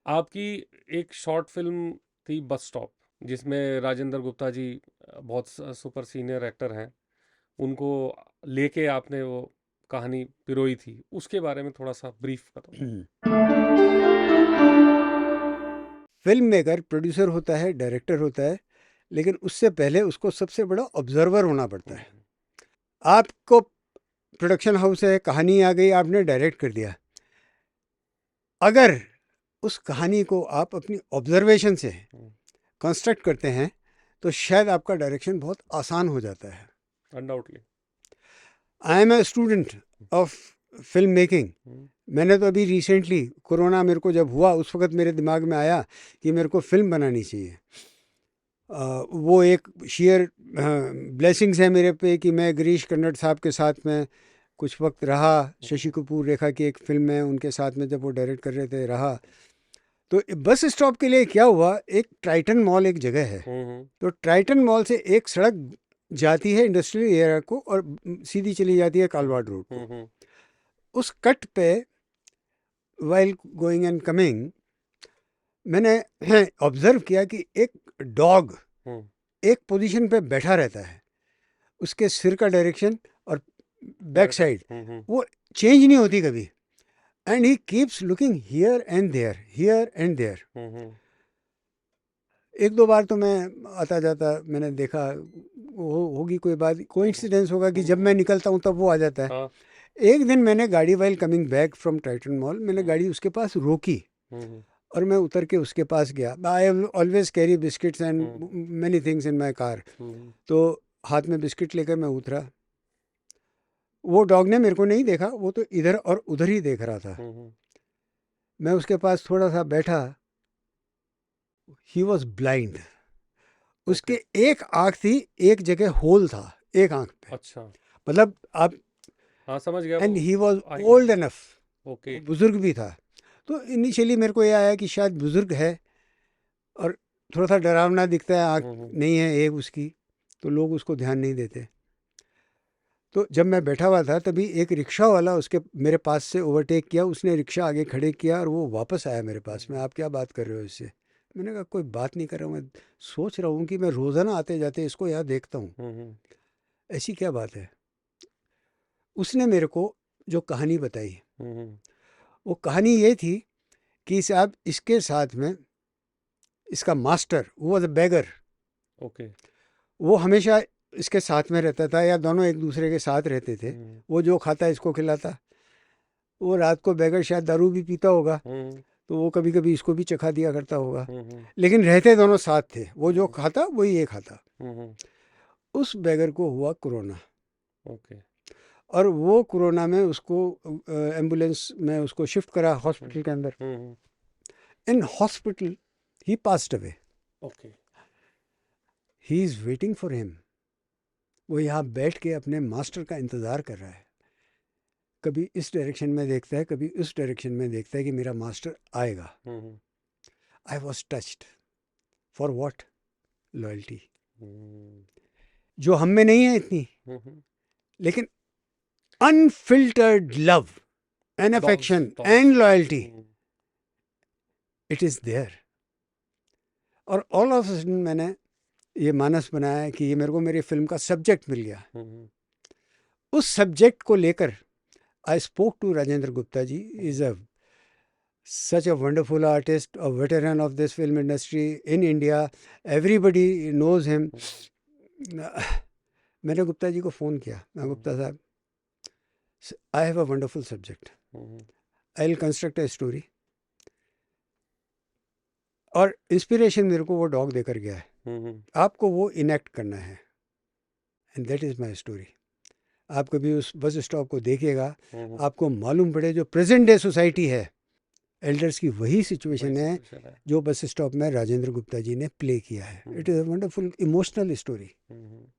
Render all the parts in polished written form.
आपकी एक short film थी बस स्टॉप, जिसमें राजेंद्र गुप्ता जी बहुत सुपर सीनियर एक्टर हैं। उनको लेके आपने वो कहानी पिरोई थी। उसके बारे में थोड़ा-सा ब्रीफ बताओ? फिल्म मेकर प्रोड्यूसर होता है, डायरेक्टर होता है, लेकिन उससे पहले उसको सबसे बड़ा ऑब्जर्वर होना पड़ता हुँ, है। आपको प्रोडक्शन हाउस है, कहानी आ गई, आपने डायरेक्ट कर दिया। अगर उस कहानी को आप अपनी ऑब्जर्वेशन से हुँ, कंस्ट्रक्ट करते हैं तो शायद आपका डायरेक्शन बहुत आसान हो जाता है। Undoubtedly. I am a student of film making. Hmm, मैंने तो अभी रिसेंटली कोरोना मेरे को जब हुआ उस वक्त मेरे दिमाग में आया कि मेरे को फिल्म बनानी चाहिए। वो एक शेयर ब्लेसिंग्स है मेरे पे कि मैं गिरीश कर्नाड साहब के साथ में कुछ वक्त रहा। शशि हुँ, कपूर रेखा की एक फिल्म है, उनके साथ में जब वो डायरेक्ट कर रहे थे रहा। तो बस स्टॉप के लिए क्या हुआ, एक ट्राइटन मॉल एक जगह है। हुँ, हुँ, तो ट्राइटन मॉल से एक सड़क जाती है इंडस्ट्रियल एरिया को और सीधी चली जाती है हुँ, कालवाड़ रोड हुँ, को। हुँ, उस कट पे वाइल गोइंग एंड कमिंग मैंने ऑब्जर्व किया कि एक डॉग हुँ, एक पोजीशन पे बैठा रहता है। उसके सिर का डायरेक्शन और back back side hmm, hmm, वो चेंज नहीं होती कभी। And he keeps looking here and there, here and there. Hmm, hmm, एक दो बार तो मैं आता जाता मैंने देखा, वो होगी कोई बात, हुँ, हुँ, कोइंसिडेंस होगा कि हुँ, जब हुँ, मैं निकलता हूँ तब वो आ जाता है। हाँ, एक दिन मैंने गाड़ी while coming back from Titan mall, मैंने हुँ, गाड़ी उसके पास रोकी हुँ, हुँ, और मैं उतर के उसके पास गया। I always carry biscuits hmm, and many things in my car. Hmm, तो हाथ में बिस्किट लेकर मैं उतरा। वो डॉग ने मेरे को नहीं देखा, वो तो इधर और उधर ही देख रहा था। हुँ, हुँ, मैं उसके पास थोड़ा सा बैठा। He was blind. ओके, उसके एक आंख थी, एक जगह होल था एक आंख पे। अच्छा, मतलब आप, हाँ, समझ गया एंड वो he was I old enough. Okay, बुजुर्ग भी था। तो इनिशियली मेरे को ये आया कि शायद बुजुर्ग है और थोड़ा सा डरावना दिखता है, आंख हुँ, हुँ, नहीं है एक उसकी, तो लोग उसको ध्यान नहीं देते। तो जब मैं बैठा हुआ था तभी एक रिक्शा वाला उसके मेरे पास से ओवरटेक किया, उसने रिक्शा आगे खड़े किया और वो वापस आया मेरे पास में। हुँ, आप क्या बात कर रहे हो इससे? मैंने कहा कोई बात नहीं कर रहा हूँ, मैं सोच रहा हूँ कि मैं रोज़ाना आते जाते इसको यहाँ देखता हूँ, हुँ, हुँ, ऐसी क्या बात है। उसने मेरे को जो कहानी बताई, हुँ, हुँ, वो कहानी ये थी कि साहब इसके साथ में इसका मास्टर वो वॉज अ बेगर। ओके, वो हमेशा इसके साथ में रहता था या दोनों एक दूसरे के साथ रहते थे। हुँ, वो जो खाता इसको खिलाता। वो रात को बेगर शायद दारू भी पीता होगा, हुँ, तो वो कभी कभी इसको भी चखा दिया करता होगा। हुँ, हुँ, लेकिन रहते दोनों साथ थे, वो जो हुँ, खाता वही ये खाता। हुँ, हुँ, उस बेगर को हुआ कोरोना ओके, और वो कोरोना में उसको एम्बुलेंस में उसको शिफ्ट करा हुँ, हॉस्पिटल के अंदर। Hmm, hmm, in hospital he passed away. Okay, he is waiting for him. वो यहाँ बैठ के अपने मास्टर का इंतज़ार कर रहा है। कभी इस डायरेक्शन में देखता है, कभी उस डायरेक्शन में देखता है कि मेरा मास्टर आएगा। Hmm, hmm, I was touched. For what? Loyalty. Hmm, जो हम में नहीं है इतनी, हुँ, हुँ, लेकिन unfiltered love and dogs affection dogs and loyalty, hmm, it is there. और ऑल ऑफ सडन मैंने ये मानस बनाया कि ये मेरे को मेरी फिल्म का सब्जेक्ट मिल गया। हुँ, हुँ, उस सब्जेक्ट को लेकर I spoke to Rajendra Gupta ji. Hmm, is a such a wonderful artist, a veteran of this film industry in India. Everybody knows him. हुँ, मैंने गुप्ता जी को फ़ोन किया, मैं हुँ, गुप्ता साहब, I have a wonderful subject, hmm, I will construct a story. और inspiration मेरे को वो dog देकर गया है। हुँ, हुँ, आपको वो इनेक्ट करना है and that is my story. आप कभी उस बस स्टॉप को देखिएगा, हुँ, हुँ, आपको मालूम पड़े जो प्रेजेंट डे सोसाइटी है एल्डर्स की, वही वही सिचुएशन है सिचुएशन है। जो बस स्टॉप में राजेंद्र गुप्ता जी ने प्ले किया है। Hmm, it is a wonderful emotional story. Hmm, hmm,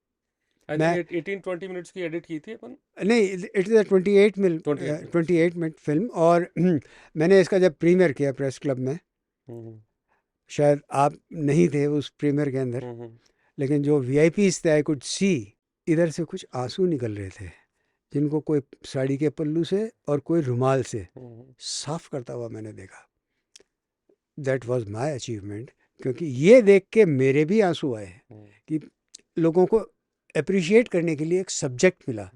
I think मैं 18-20 मिनट्स की एडिट की थी अपन नहीं, इट इज़ अ 28 मिनट्स की। 28 मिनट फिल्म। और मैंने इसका जब प्रीमियर किया प्रेस क्लब में, हुँ, हुँ, शायद आप नहीं थे उस प्रीमियर के अंदर, हुँ, हुँ, लेकिन जो वीआईपीज़ थे आई कुड सी, इधर से कुछ आंसू निकल रहे थे, जिनको कोई साड़ी के पल्लू से और कोई रुमाल से हुँ, हुँ, साफ करता हुआ मैंने देखा। दैट वाज माय अचीवमेंट, क्योंकि ये देख के मेरे भी आंसू आए कि लोगों को अप्रिशिएट करने के लिए एक सब्जेक्ट मिला।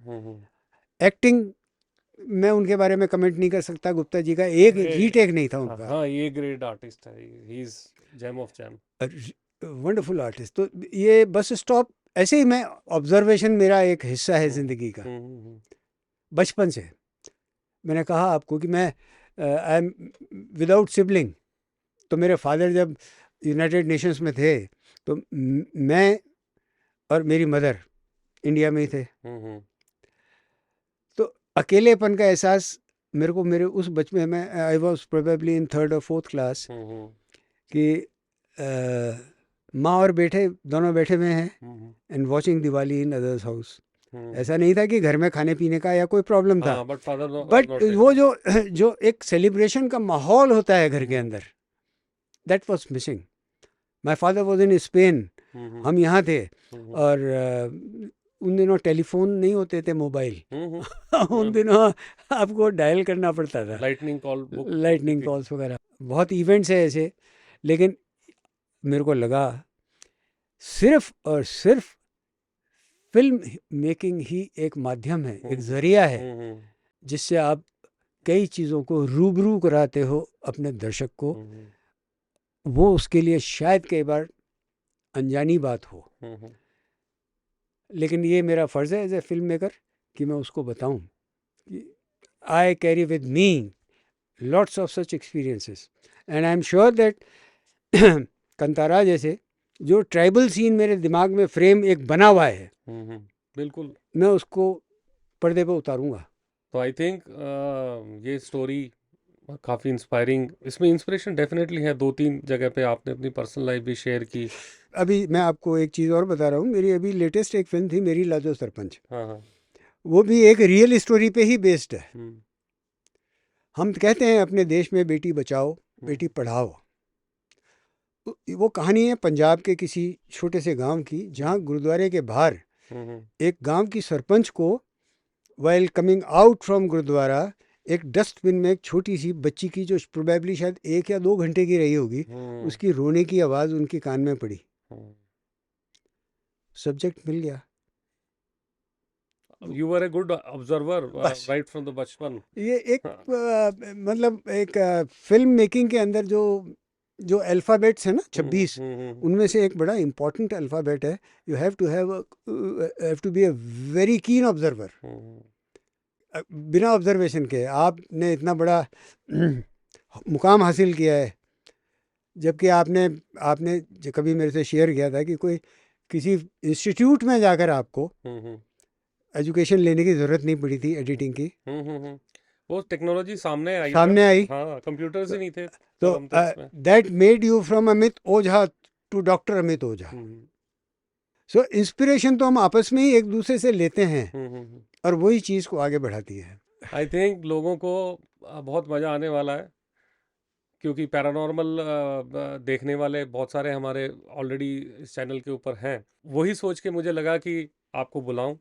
एक्टिंग मैं उनके बारे में कमेंट नहीं कर सकता, गुप्ता जी का एक रीटेक नहीं था उनका। हाँ, ये ग्रेट आर्टिस्ट है, he is gem of gem, wonderful artist. तो ये बस स्टॉप ऐसे ही मैं ऑब्जर्वेशन मेरा एक हिस्सा है ज़िंदगी का, बचपन से। मैंने कहा आपको कि मैं आई एम विदाउट सिबलिंग। तो मेरे फादर जब यूनाइटेड नेशंस में थे तो मैं और मेरी मदर इंडिया में ही थे। तो अकेलेपन का एहसास मेरे को मेरे उस बचपन में, I was probably in 3rd और 4th क्लास, कि माँ और बेटे दोनों बैठे हुए हैं and watching Diwali in others house. ऐसा नहीं था कि घर में खाने पीने का या कोई प्रॉब्लम था, बट वो जो एक सेलिब्रेशन का माहौल होता है घर के अंदर, that was missing. My father was in Spain, हम यहाँ थे, और उन दिनों टेलीफोन नहीं होते थे, मोबाइल उन दिनों आपको डायल करना पड़ता था, लाइटनिंग कॉल्स वगैरह, बहुत इवेंट्स है ऐसे। लेकिन मेरे को लगा सिर्फ और सिर्फ फिल्म मेकिंग ही एक माध्यम है, एक जरिया है जिससे आप कई चीज़ों को रूबरू कराते हो अपने दर्शक को। वो उसके लिए शायद कई बार अनजानी बात हो, लेकिन ये मेरा फ़र्ज़ है एज ए फिल्म मेकर कि मैं उसको बताऊं। I carry with me lots of such experiences and I am sure that Kantara जैसे जो ट्राइबल सीन मेरे दिमाग में फ्रेम एक बना हुआ है, बिल्कुल मैं उसको पर्दे पे उतारूंगा। तो आई थिंक ये स्टोरी काफ़ी इंस्पायरिंग, इसमें इंस्पिरेशन डेफिनेटली है। 2-3 जगह पे आपने अपनी पर्सनल लाइफ भी शेयर की। अभी मैं आपको एक चीज़ और बता रहा हूँ, मेरी अभी लेटेस्ट एक फिल्म थी मेरी लाजो सरपंच। हाँ, वो भी एक रियल स्टोरी पे ही बेस्ड है। हम कहते हैं अपने देश में बेटी बचाओ बेटी पढ़ाओ। वो कहानी है पंजाब के किसी छोटे से गांव की, जहां गुरुद्वारे के बाहर एक गांव की सरपंच को while coming out from gurdwara एक डस्टबिन में एक छोटी सी बच्ची की, जो प्रोबेबली शायद 1 या 2 घंटे की रही होगी, उसकी रोने की आवाज़ उनके कान में पड़ी। सब्जेक्ट मिल गया। You were a good observer right from the बचपन। ये एक मतलब एक फिल्म मेकिंग के अंदर जो अल्फ़ाबेट्स है ना 26, उनमें से एक बड़ा इम्पोर्टेंट अल्फ़ाबेट है। You have to be a very keen observer. बिना ऑब्जर्वेशन के आपने इतना बड़ा मुकाम हासिल किया है, जबकि आपने कभी मेरे से शेयर किया था कि कोई किसी इंस्टीट्यूट में जाकर आपको एजुकेशन लेने की ज़रूरत नहीं पड़ी थी एडिटिंग की। वो टेक्नोलॉजी सामने आई। हाँ, कंप्यूटर्स ही नहीं थे। तो that made you from Amit Ojha to doctor Amit Ojha. So inspiration तो हम आपस में ही एक दूसरे से लेते हैं और वही चीज़ को आगे बढ़ाती है। आई थिंक लोगों को बहुत मज़ा आने वाला है, क्योंकि पैरानॉर्मल देखने वाले बहुत सारे हमारे ऑलरेडी इस चैनल के ऊपर हैं। वही सोच के मुझे लगा कि आपको बुलाऊं।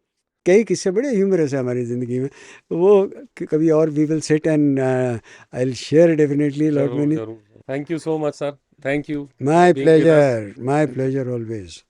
कई किस्से बड़े ह्यूमरस है हमारी ज़िंदगी में, वो कभी और we will sit and I will share definitely lot many. Thank you so much sir, thank you. My pleasure always.